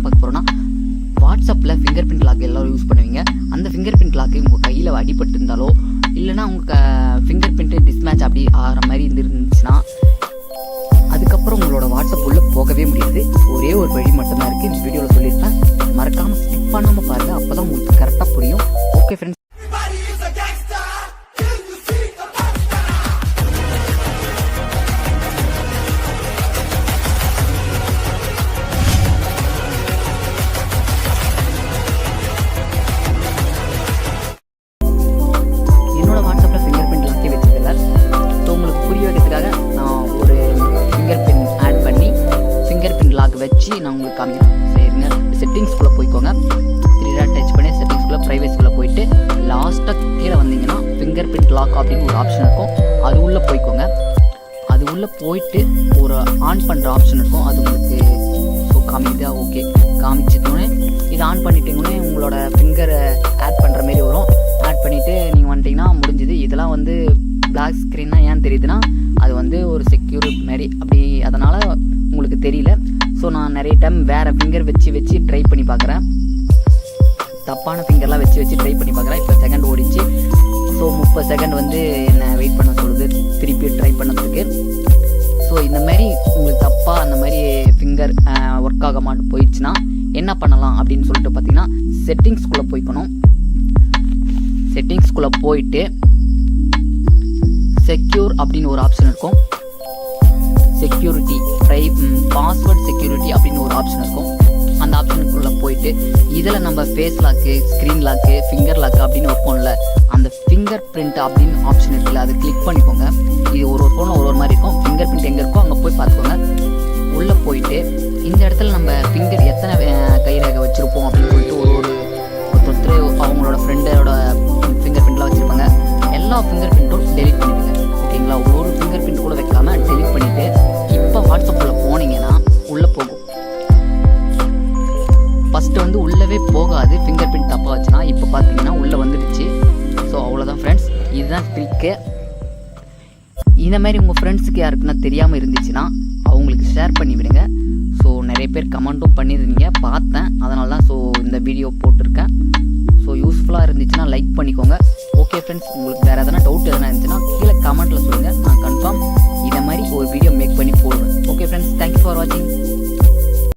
பார்க்க போகிறோன்னா, வாட்ஸ்அப்பில் ஃபிங்கர் பிரிண்ட் லாக் எல்லோரும் யூஸ் பண்ணுவீங்க. அந்த ஃபிங்கர் பிரிண்ட் லாக்கு உங்கள் கையில் அடிபட்டு இருந்தாலோ இல்லைனா உங்கள் ஃபிங்கர் பிரிண்ட்டு டிஸ்மேட்ச் அப்படி ஆகிற மாதிரி இருந்துச்சுன்னா அதுக்கப்புறம் உங்களோட வாட்ஸ்அப் உள்ளே போகவே முடியாது. ஒரே ஒரு வழி மட்டும்தான் இருக்குது. இந்த வீடியோவில் சொல்லியிருப்பேன். மறக்காமல் ஸ்கிப் பண்ணாமல் பாருங்கள். அப்போ தான் உங்களுக்கு கரெக்டாக புரியும். ஓகே ஃப்ரெண்ட்ஸ், வச்சு நான் உங்களுக்கு காமிக்கிறேன். சரிங்க, செட்டிங்ஸ்குள்ளே போய்க்கோங்க. 3 டாட் டச் பண்ணி செட்டிங்ஸ்குள்ளே ப்ரைவேசிக்குள்ளே போயிட்டு லாஸ்ட்டாக கீழே வந்தீங்கன்னா ஃபிங்கர் பிரிண்ட் லாக் அப்படின்னு ஒரு ஆப்ஷன் இருக்கும். அது உள்ளே போய்க்கோங்க. அது உள்ளே போயிட்டு ஒரு ஆன் பண்ணுற ஆப்ஷன் இருக்கும். அது உங்களுக்கு காமிக்குதா? ஓகே, காமிச்சிட்டோன்னே இது ஆன் பண்ணிட்டீங்கன்னே உங்களோட ஃபிங்கரை ஆட் பண்ணுற மாரி வரும். ஆட் பண்ணிவிட்டு நீங்கள் வந்துட்டிங்கன்னா முடிஞ்சுது. இதெல்லாம் வந்து பிளாக் ஸ்க்ரீன்னா ஏன் தெரியுதுன்னா, அது வந்து ஒரு செக்யூர் மாரி அப்படி, அதனால் உங்களுக்கு தெரியல. ஸோ நான் நிறைய டைம் வேறு ஃபிங்கர் வச்சு ட்ரை பண்ணி பார்க்குறேன். தப்பான ஃபிங்கர்லாம் வச்சு ட்ரை பண்ணி பார்க்குறேன். இப்போ செகண்ட் ஓடிச்சு. ஸோ 30 செகண்ட் வந்து என்னை வெயிட் பண்ண சொல்லுது திருப்பி ட்ரை பண்ணதுக்கு. ஸோ இந்த மாதிரி உங்களுக்கு தப்பாக அந்த மாதிரி ஃபிங்கர் ஒர்க் ஆக மாட்டு போயிடுச்சுன்னா என்ன பண்ணலாம் அப்படின்னு சொல்லிட்டு பார்த்தீங்கன்னா, செட்டிங்ஸ்குள்ளே போய்க்கணும். செட்டிங்ஸ்குள்ளே போயிட்டு செக்யூர் அப்படின்னு ஒரு ஆப்ஷன் இருக்கும். செக்யூரிட்டி பாஸ்வேர்ட் செக்யூரிட்டி அப்படின்னு ஒரு ஆப்ஷன் இருக்கும். அந்த ஆப்ஷனுக்குள்ளே போயிட்டு இதில் நம்ம face lock, screen lock, finger lock அப்படின்னு வைப்போம்ல, அந்த ஃபிங்கர் பிரிண்ட் அப்படின்னு ஆப்ஷன் இருக்குல்ல, அதை கிளிக் பண்ணிக்கோங்க. இது ஒரு ஃபோனில் ஒரு மாதிரி இருக்கும். ஃபிங்கர் பிரிண்ட் எங்கே இருக்கோ அங்கே போய் பார்த்துக்கோங்க. உள்ளே போயிட்டு இந்த இடத்துல நம்ம ஃபிங்கர் எத்தனை கைரேகை வச்சுருப்போம் அப்படின்னு சொல்லிட்டு ஒருத்தர் அவங்களோட ஃப்ரெண்டோட ஃபிங்கர் பிரிண்ட்லாம் வச்சுருப்பாங்க. எல்லா ஃபிங்கர் பிரிண்ட்டும் டெலிட் பண்ணிடுங்க. ஓகேங்களா? ஒரு ஃபிங்கர் பிரிண்ட் கூட வைக்காமல் டெலிட் பண்ணிவிட்டு இப்போ வாட்ஸ்அப்பில் போனீங்கன்னா உள்ளே போகும். ஃபஸ்ட்டு வந்து உள்ளவே போகாது ஃபிங்கர் பிரிண்ட் தப்பாக வச்சுன்னா. இப்போ பார்த்தீங்கன்னா உள்ளே வந்துடுச்சு. ஸோ அவ்வளோதான் ஃப்ரெண்ட்ஸ், இதுதான் ட்ரிக்கு. இந்த மாதிரி உங்கள் ஃப்ரெண்ட்ஸுக்கு யாருக்குன்னா தெரியாமல் இருந்துச்சுன்னா அவங்களுக்கு ஷேர் பண்ணி விடுங்க. ஸோ நிறைய பேர் கமெண்ட்டும் பண்ணியிருந்தீங்க, பார்த்தேன். அதனால தான் இந்த வீடியோ போட்டிருக்கேன். ஸோ யூஸ்ஃபுல்லாக இருந்துச்சுன்னா லைக் பண்ணிக்கோங்க. ஓகே ஃப்ரெண்ட்ஸ், உங்களுக்கு வேறு எதனா டவுட் எதனா இருந்துச்சுன்னா கீழே கமெண்ட்டில் சொல்லுங்கள். நான் கன்ஃபார்ம் இதை மாதிரி ஒரு வீடியோ மேக் பண்ணி போடுவேன். ஓகே ஃப்ரெண்ட்ஸ், தேங்க்யூ ஃபார் வாட்சிங்.